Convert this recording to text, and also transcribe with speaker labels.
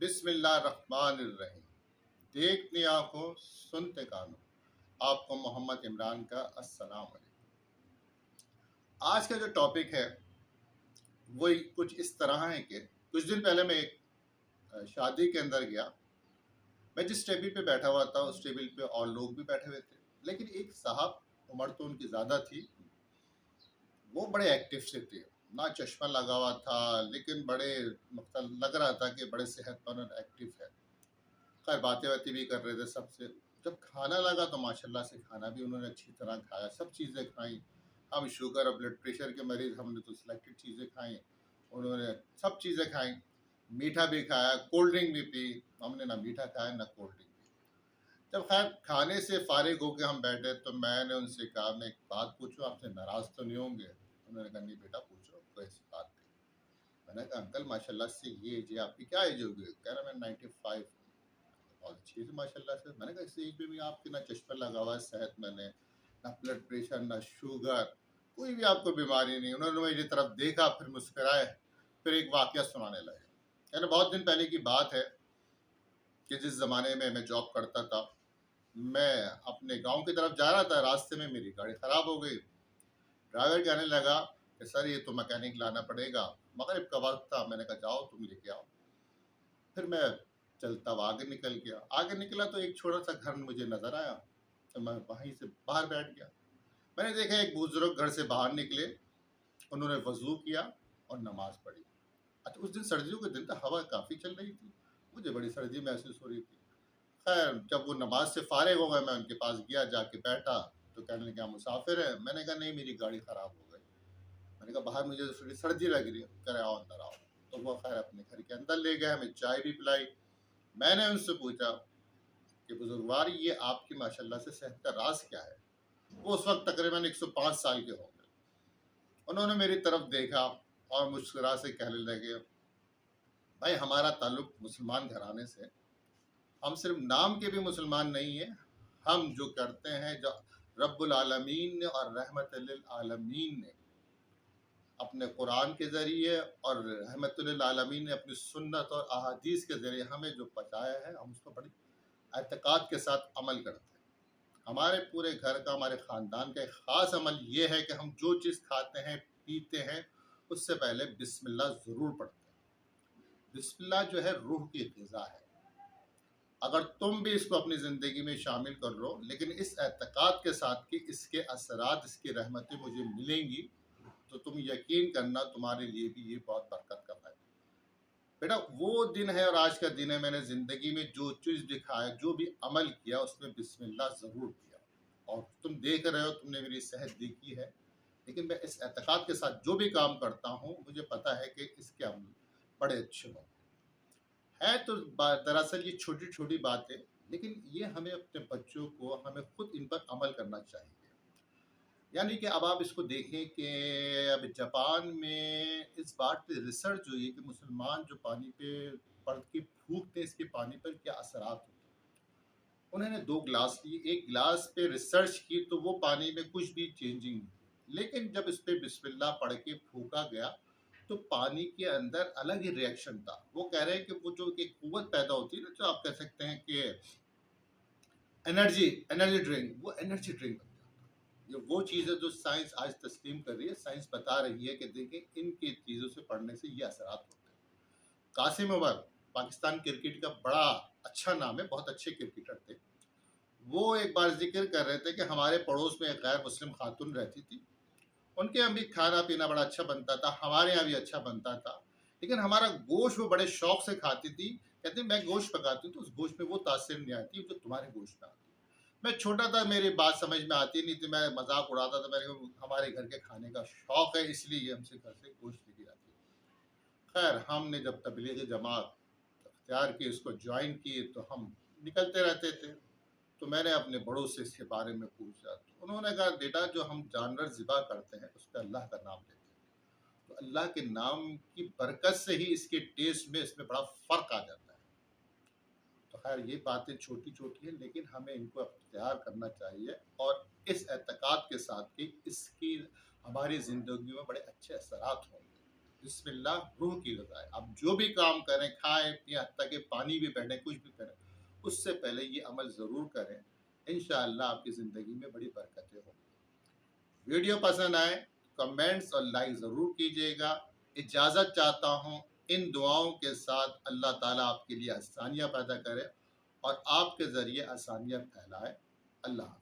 Speaker 1: بسم اللہ الرحمن الرحیم۔ دیکھتے آنکھوں سنتے کانوں، آپ کو محمد عمران کا السلام علیکم۔ آج کا جو ٹاپک ہے وہ کچھ اس طرح ہے کہ کچھ دن پہلے میں ایک شادی کے اندر گیا۔ میں جس ٹیبل پہ بیٹھا ہوا تھا اس ٹیبل پہ اور لوگ بھی بیٹھے ہوئے تھے، لیکن ایک صاحب، عمر تو ان کی زیادہ تھی، وہ بڑے ایکٹیو سے تھے، نہ چشمہ لگا ہوا تھا لیکن بڑے لگ رہا تھا کہ بڑے صحت مند اور ایکٹیو ہے۔ خیر باتیں بھی کر رہے تھے سب سے۔ جب کھانا لگا تو ماشاءاللہ سے کھانا بھی انہوں نے اچھی طرح کھایا، سب چیزیں کھائیں۔ ہم شوگر اور بلڈ پریشر کے مریض، ہم نے تو سلیکٹڈ چیزیں کھائیں، انہوں نے سب چیزیں کھائیں، میٹھا بھی کھایا، کولڈ ڈرنک بھی پی، ہم نے نہ میٹھا کھایا نہ کولڈ ڈرنک پی۔ جب خیر کھانے سے فارغ ہو کے ہم بیٹھے تو میں نے ان سے کہا میں ایک بات پوچھوں، آپ سے ناراض تو نہیں ہوں گے؟ انہوں نے کہا نہیں بیٹا پوچھو، کوئی ایسی بات نہیں۔ میں نے کہا انکل ماشاءاللہ سے یہ ایج ہے آپ کی، کیا ایج ہوگی؟ کہہ رہا میں 95 ہوں۔ بہت اچھی ہے ماشاء اللہ سے۔ میں نے کہا اس ایج پہ بھی آپ کے نہ چشمہ لگا ہوا ہے، صحت میں نے نہ بلڈ پریشر نہ شوگر، کوئی بھی آپ کو بیماری نہیں۔ انہوں نے میری طرف دیکھا، پھر مسکرائے، پھر ایک واقعہ سنانے لگے۔ یعنی بہت دن پہلے کی بات ہے کہ جس زمانے میں میں جاب کرتا تھا، میں اپنے گاؤں کی طرف جا رہا تھا، راستے میں میری گاڑی خراب ہو گئی۔ ڈرائیور کہنے لگا کہ سر یہ تو میکینک لانا پڑے گا، مغرب کا وقت تھا۔ میں نے کہا جاؤ تم لے کے آؤ۔ پھر میں چلتا ہوا آگے نکل گیا۔ آگے نکلا تو ایک چھوٹا سا گھر مجھے نظر آیا، تو میں وہیں سے باہر بیٹھ گیا۔ میں نے دیکھا ایک بزرگ گھر سے باہر نکلے، انہوں نے وضو کیا اور نماز پڑھی۔ اچھا اس دن سردیوں کے دن تھا، ہوا کافی چل رہی تھی، مجھے بڑی سردی محسوس ہو رہی تھی۔ خیر جب وہ نماز سے فارغ ہو گئے میں ان کے پاس گیا، جا کے بیٹھا تو کہنے لگا مسافر ہے؟ میں نے کہا نہیں میری گاڑی خراب ہو گئی۔ میں نے کہا باہر مجھے تھوڑی سردی لگ رہی ہے، کہہ رہے آؤ اندر آؤ۔ تو وہ خیر اپنے گھر کے اندر لے گئے، ہمیں چائے بھی پلائی۔ میں نے ان سے پوچھا کہ بزرگوار یہ آپ کی ماشاءاللہ سے صحت کا راز کیا ہے؟ وہ اس وقت تقریباً 105 سال کے ہوں گے۔ انہوں نے میری طرف دیکھا اور مسکرا سے کہنے لگے بھائی ہمارا تعلق مسلمان گھرانے سے، ہم صرف نام کے بھی مسلمان نہیں ہیں، ہم جو کرتے ہیں، جو رب العالمین نے اور رحمت للعالمین نے اپنے قرآن کے ذریعے اور رحمت للعالمین نے اپنی سنت اور احادیث کے ذریعے ہمیں جو بتایا ہے، ہم اس کو بڑی اعتقاد کے ساتھ عمل کرتے ہیں۔ ہمارے پورے گھر کا، ہمارے خاندان کا ایک خاص عمل یہ ہے کہ ہم جو چیز کھاتے ہیں پیتے ہیں اس سے پہلے بسم اللہ ضرور پڑھتے ہیں۔ بسم اللہ جو ہے روح کی غذا ہے۔ اگر تم بھی اس کو اپنی زندگی میں شامل کر لو، لیکن اس اعتقاد کے ساتھ کہ اس کے اثرات، اس کی رحمتیں مجھے ملیں گی، تو تم یقین کرنا تمہارے لیے بھی یہ بہت برکت کا ہے۔ بیٹا وہ دن ہے اور آج کا دن ہے، میں نے زندگی میں جو چیز دکھایا، جو بھی عمل کیا اس میں بسم اللہ ضرور کیا۔ اور تم دیکھ رہے ہو، تم نے میری صحت دیکھی ہے، لیکن میں اس اعتقاد کے ساتھ جو بھی کام کرتا ہوں مجھے پتا ہے کہ اس کے عمل بڑے اچھے ہوں ہے۔ تو دراصل یہ چھوٹی چھوٹی باتیں، لیکن یہ ہمیں اپنے بچوں کو، ہمیں خود ان پر عمل کرنا چاہیے۔ یعنی کہ اب آپ اس کو دیکھیں کہ اب جاپان میں اس بات پہ ریسرچ ہوئی کہ مسلمان جو پانی پہ پڑھ کے پھونکتے ہیں، اس کے پانی پر کیا اثرات ہوتے ہیں۔ انہوں نے 2 گلاس لیے، ایک گلاس پہ ریسرچ کی تو وہ پانی میں کچھ بھی چینجنگ نہیں تھی، لیکن جب اس پہ بسم اللہ پڑھ کے پھونکا گیا تو پانی کے اندر الگ ہی ریئیکشن تھا۔ وہ کہہ رہے ہیں کہ وہ جو ایک قوت پیدا ہوتی ہے نا، جو آپ کہہ سکتے ہیں کہ انرجی ڈرنک، وہ انرجی ڈرنک بن جاتا ہے۔ یہ وہ چیز ہے جو سائنس آج تسلیم کر رہی ہے، سائنس بتا رہی ہے کہ دیکھیں ان کی چیزوں سے پڑھنے سے یہ اثرات ہوتے ہیں۔ قاسم عمر پاکستان کرکٹ کا بڑا اچھا نام ہے، بہت اچھے کرکٹر تھے۔ وہ ایک بار ذکر کر رہے تھے کہ ہمارے پڑوس میں ایک غیر مسلم خاتون رہتی تھی، ان کے یہاں بھی کھانا پینا بڑا اچھا بنتا تھا، ہمارے یہاں بھی اچھا بنتا تھا، لیکن ہمارا گوشت وہ بڑے شوق سے کھاتی تھی۔ کہتے ہیں میں گوشت پکاتی ہوں تو اس گوشت میں وہ تاثیر نہیں آتی جو تمہارے گوشت میں آتی۔ میں چھوٹا تھا، میری بات سمجھ میں آتی نہیں تھی، میں مذاق اڑاتا تھا، میں نے کہا ہمارے گھر کے کھانے کا شوق ہے اس لیے یہ ہم سے گھر سے گوشت لے کے جاتی ہے۔ خیر ہم نے جب تبلیغی جماعت اختیار کی، اس کو جوائن کی، تو ہم نکلتے رہتے تھے۔ تو میں نے اپنے بڑوں سے اس کے بارے میں پوچھا تو انہوں نے کہا بیٹا جو ہم جانور ذبح کرتے ہیں اس پہ اللہ کا نام لیتے ہیں، تو اللہ کے نام کی برکت سے ہی اس کے ٹیسٹ میں، اس میں بڑا فرق آ جاتا ہے۔ تو خیر یہ باتیں چھوٹی چھوٹی ہیں، لیکن ہمیں ان کو اختیار کرنا چاہیے، اور اس اعتقاد کے ساتھ کہ اس کی ہماری زندگی میں بڑے اچھے اثرات ہوں گے۔ بسم اللہ روح کی غذا ہے. آپ جو بھی کام کریں، کھائیں پییں، حتیٰ کہ پانی بھی پہنیں، کچھ بھی کریں، اس سے پہلے یہ عمل ضرور کریں. انشاءاللہ آپ کی زندگی میں بڑی برکتیں ہوں. ویڈیو پسند آئے کمنٹس اور لائک ضرور کیجیے گا. اجازت چاہتا ہوں ان دعاؤں کے ساتھ. اللہ تعالیٰ آپ کے لیے آسانیاں پیدا کرے اور آپ کے ذریعے آسانیاں پھیلائے. اللہ حافظ.